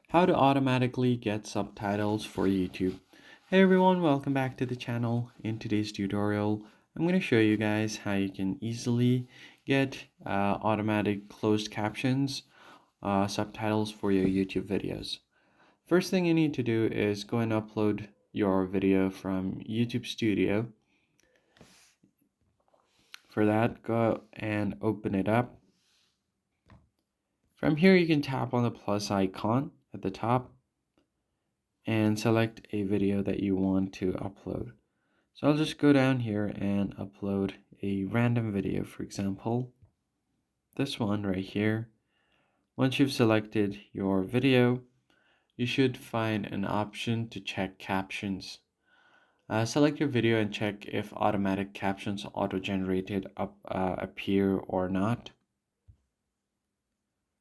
How to automatically get subtitles for YouTube. Hey everyone, welcome back to the channel. In today's tutorial, I'm going to show you guys how you can easily get automatic closed captions, subtitles for your YouTube videos. First thing you need to do is go and upload your video from YouTube Studio. For that, go and open it up. From here, you can tap on the plus icon at the top and select a video that you want to upload. So I'll just go down here and upload a random video, for example, this one right here. Once you've selected your video, you should find an option to check captions. Select your video and check if automatic captions auto-generated appear or not.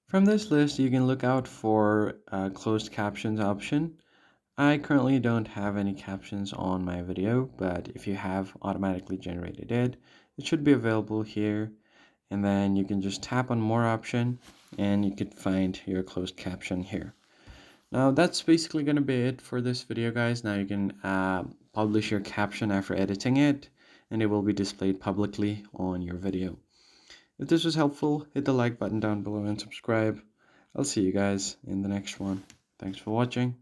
From this list, you can look out for closed captions option. I currently don't have any captions on my video, but if you have automatically generated it, it should be available here. And then you can just tap on more option and you can find your closed caption here. Now that's basically going to be it for this video, guys. Now you can publish your caption after editing it and it will be displayed publicly on your video. If this was helpful, hit the like button down below and subscribe. I'll see you guys in the next one. Thanks for watching.